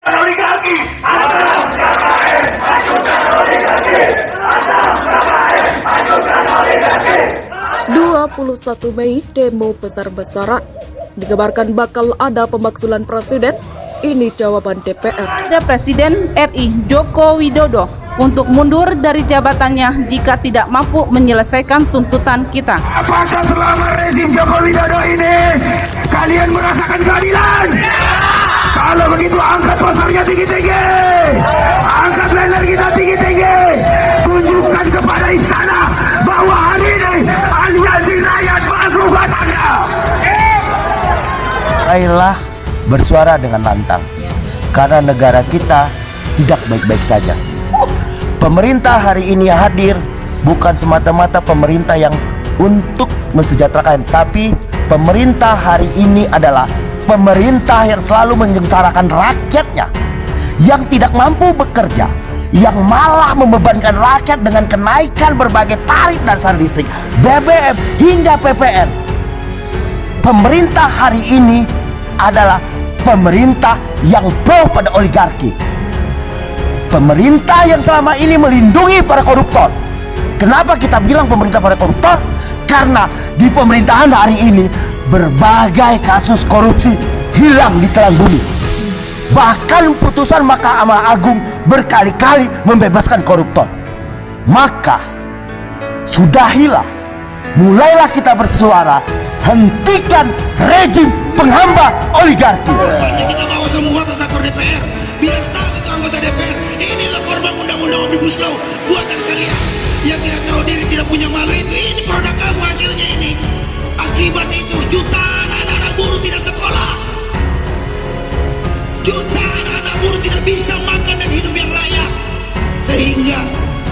Oligarki, 21 Mei demo besar-besaran. Dikabarkan bakal ada pemakzulan presiden. Ini jawaban DPR. Ada Presiden RI Joko Widodo untuk mundur dari jabatannya jika tidak mampu menyelesaikan tuntutan kita. Apakah selama rezim Joko Widodo ini kalian merasakan keadilan? Kalau begitu angkat posternya tinggi-tinggi, angkat banner kita tinggi-tinggi, tunjukkan kepada istana bahwa hari ini aliansi rakyat masuk batangnya. Mulailah bersuara dengan lantang, karena negara kita tidak baik-baik saja. Pemerintah hari ini hadir bukan semata-mata pemerintah yang untuk mensejahterakan, tapi pemerintah hari ini adalah pemerintah yang selalu menyengsarakan rakyatnya, yang tidak mampu bekerja, yang malah membebankan rakyat dengan kenaikan berbagai tarif dasar listrik, BBM hingga PPN. Pemerintah hari ini adalah pemerintah yang pro pada oligarki, pemerintah yang selama ini melindungi para koruptor. Kenapa kita bilang pemerintah para koruptor? Karena di pemerintahan hari ini berbagai kasus korupsi hilang di telan bumi. Bahkan putusan Mahkamah Agung berkali-kali membebaskan koruptor. Maka sudahilah, mulailah kita bersuara, hentikan rejim penghamba oligarki. Korbannya kita bawa semua ke kantor DPR, biar tahu itu anggota DPR, inilah korban undang-undang Omnibus Law buatan kalian yang tidak tahu diri, tidak punya malu. Ini produk kamu hasilnya ini. Akibat itu jutaan anak-anak buruh tidak sekolah, jutaan anak buruh tidak bisa makan dan hidup yang layak. Sehingga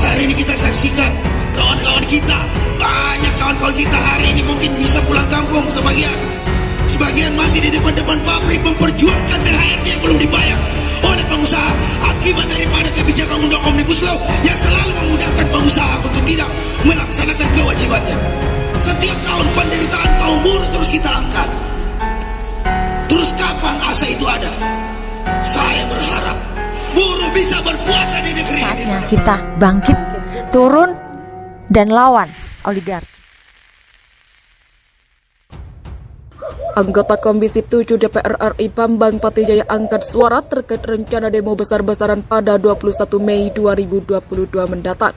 hari ini kita saksikan kawan-kawan kita, banyak kawan-kawan kita hari ini mungkin bisa pulang kampung sebagian masih di depan-depan pabrik memperjuangkan THR yang belum dibayar oleh pengusaha akibat daripada kebijakan undang Omnibus Law yang selalu memudahkan pengusaha untuk tidak melaksanakan kewajibannya. Setiap tahun penderitaan kaum buruh terus kita angkat. Terus kapan asa itu ada? Saya berharap buruh bisa berkuasa di negeri ini. Saatnya kita bangkit, turun, dan lawan oligarki. Anggota Komisi 7 DPR RI Bambang Patijaya angkat suara terkait rencana demo besar-besaran pada 21 Mei 2022 mendatang.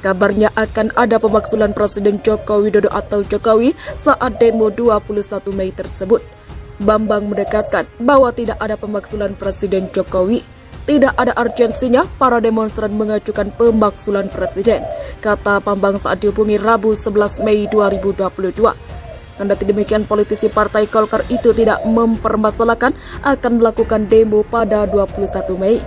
Kabarnya akan ada pemakzulan Presiden Joko Widodo atau Jokowi saat demo 21 Mei tersebut. Bambang menegaskan bahwa tidak ada pemakzulan Presiden Jokowi. Tidak ada urgensinya para demonstran mengajukan pemakzulan Presiden, kata Bambang saat dihubungi Rabu 11 Mei 2022. Kendati demikian, politisi Partai Golkar itu tidak mempermasalahkan akan melakukan demo pada 21 Mei.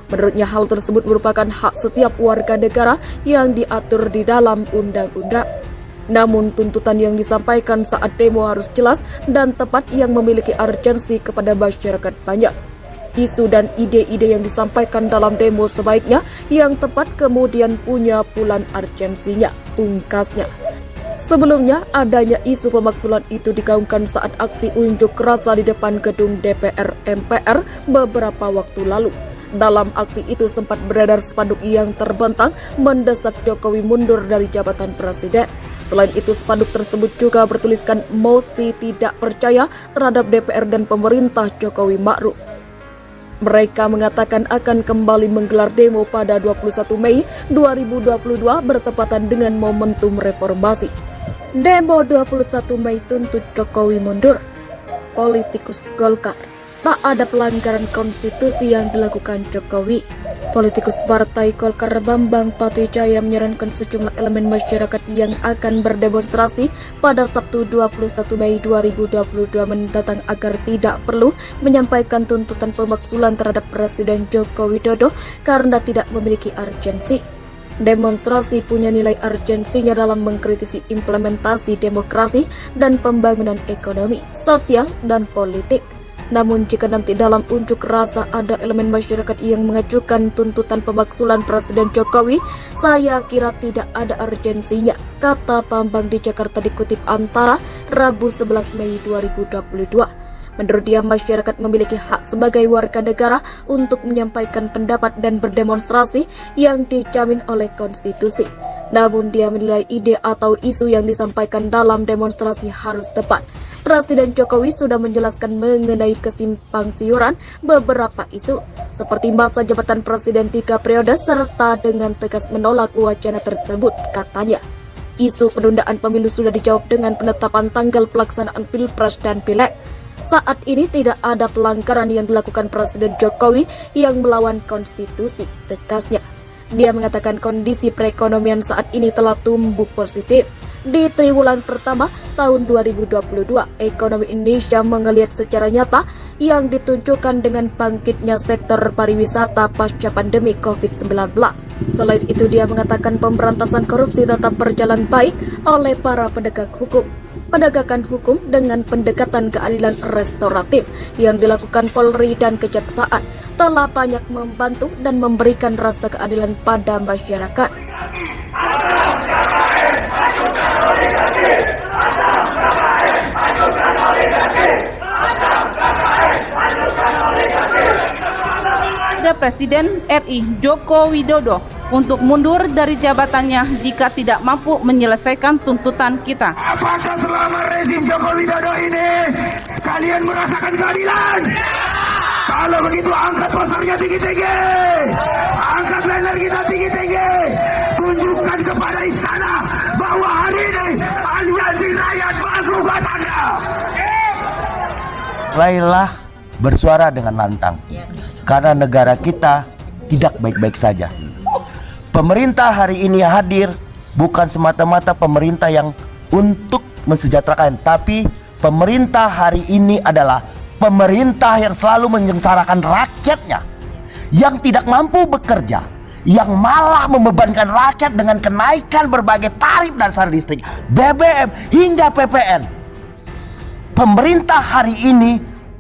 Menurutnya hal tersebut merupakan hak setiap warga negara yang diatur di dalam undang-undang. Namun tuntutan yang disampaikan saat demo harus jelas dan tepat yang memiliki urgensi kepada masyarakat banyak. Isu dan ide-ide yang disampaikan dalam demo sebaiknya yang tepat kemudian punya pula urgensinya, pungkasnya. Sebelumnya, adanya isu pemakzulan itu digaungkan saat aksi unjuk rasa di depan gedung DPR MPR beberapa waktu lalu. Dalam aksi itu sempat beredar spanduk yang terbentang mendesak Jokowi mundur dari jabatan presiden. Selain itu, spanduk tersebut juga bertuliskan mosi tidak percaya terhadap DPR dan pemerintah Jokowi Ma'ruf. Mereka mengatakan akan kembali menggelar demo pada 21 Mei 2022 bertepatan dengan momentum reformasi. Demo 21 Mei tuntut Jokowi mundur. Politikus Golkar. Tak ada pelanggaran konstitusi yang dilakukan Jokowi. Politikus Partai Golkar Bambang Patijaya menyarankan sejumlah elemen masyarakat yang akan berdemonstrasi pada Sabtu 21 Mei 2022 mendatang agar tidak perlu menyampaikan tuntutan pemakzulan terhadap Presiden Joko Widodo karena tidak memiliki urgensi. Demonstrasi punya nilai urgensinya dalam mengkritisi implementasi demokrasi dan pembangunan ekonomi, sosial, dan politik. Namun jika nanti dalam unjuk rasa ada elemen masyarakat yang mengajukan tuntutan pemakzulan Presiden Jokowi, saya kira tidak ada urgensinya, kata Bambang di Jakarta dikutip Antara Rabu 11 Mei 2022. Menurut dia, masyarakat memiliki hak sebagai warga negara untuk menyampaikan pendapat dan berdemonstrasi yang dijamin oleh konstitusi. Namun dia menilai ide atau isu yang disampaikan dalam demonstrasi harus tepat. Presiden Jokowi sudah menjelaskan mengenai kesimpangsiuran beberapa isu, seperti masa jabatan presiden 3 periode serta dengan tegas menolak wacana tersebut, katanya. Isu penundaan pemilu sudah dijawab dengan penetapan tanggal pelaksanaan Pilpres dan Pileg. Saat ini tidak ada pelanggaran yang dilakukan Presiden Jokowi yang melawan konstitusi, tegasnya. Dia mengatakan kondisi perekonomian saat ini telah tumbuh positif. Di triwulan pertama tahun 2022, ekonomi Indonesia menggeliat secara nyata yang ditunjukkan dengan bangkitnya sektor pariwisata pasca pandemi COVID-19. Selain itu, dia mengatakan pemberantasan korupsi tetap berjalan baik oleh para penegak hukum. Penegakan hukum dengan pendekatan keadilan restoratif yang dilakukan Polri dan Kejaksaan telah banyak membantu dan memberikan rasa keadilan pada masyarakat. Ada Presiden RI Joko Widodo untuk mundur dari jabatannya jika tidak mampu menyelesaikan tuntutan kita. Apakah selama rezim Joko Widodo ini kalian merasakan keadilan? Kalau begitu angkat posternya tinggi-tinggi, angkat banner kita tinggi-tinggi, tunjukkan kepada istana bahwa hari ini aliansi rakyat masuk batangnya. Mulailah bersuara dengan lantang, karena negara kita tidak baik-baik saja. Pemerintah hari ini hadir bukan semata-mata pemerintah yang untuk mensejahterakan, tapi pemerintah hari ini adalah pemerintah yang selalu menyengsarakan rakyatnya, yang tidak mampu bekerja, yang malah membebankan rakyat dengan kenaikan berbagai tarif dasar listrik, BBM hingga PPN. Pemerintah hari ini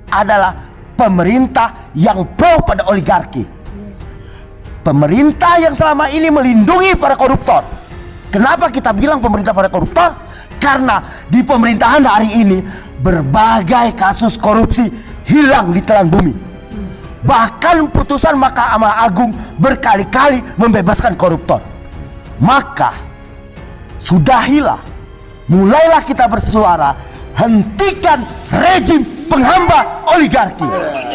adalah pemerintah yang pro pada oligarki. Pemerintah yang selama ini melindungi para koruptor. Kenapa kita bilang pemerintah para koruptor? Karena di pemerintahan hari ini berbagai kasus korupsi hilang di telan bumi. Bahkan putusan Mahkamah Agung berkali-kali membebaskan koruptor. Maka sudahilah, mulailah kita bersuara, hentikan rejim penghamba oligarki.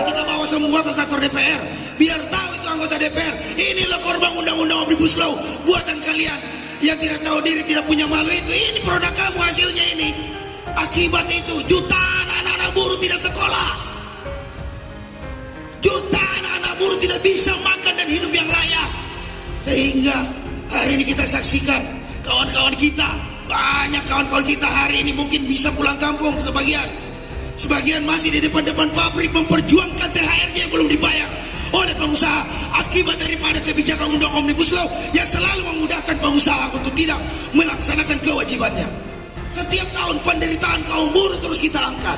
Kita bawa semua ke kantor DPR, biar tahu itu anggota DPR. Inilah korban undang-undang Omnibus Law buatan kalian yang tidak tahu diri, tidak punya malu itu. Ini produk kamu hasilnya ini. Akibat itu jutaan anak-anak buruh tidak sekolah, jutaan anak buruh tidak bisa makan dan hidup yang layak. Sehingga hari ini kita saksikan kawan-kawan kita, banyak kawan-kawan kita hari ini mungkin bisa pulang kampung sebagian masih di depan-depan pabrik memperjuangkan THR-nya yang belum dibayar oleh pengusaha akibat daripada kebijakan undang Omnibus Law yang selalu memudahkan pengusaha untuk tidak melaksanakan kewajibannya. Setiap tahun penderitaan kaum buruh terus kita angkat.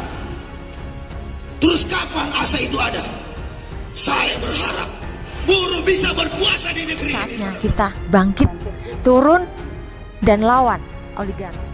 Terus kapan asa itu ada? Saya berharap buruh bisa berkuasa di negeri ini. Saatnya kita bangkit, turun, dan lawan oligarki.